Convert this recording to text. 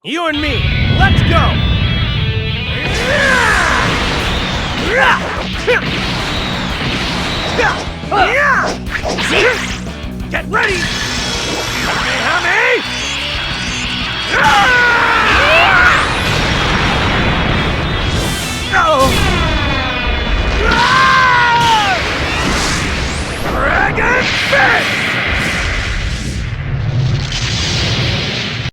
You and me, let's go! Get ready! Kamehameha!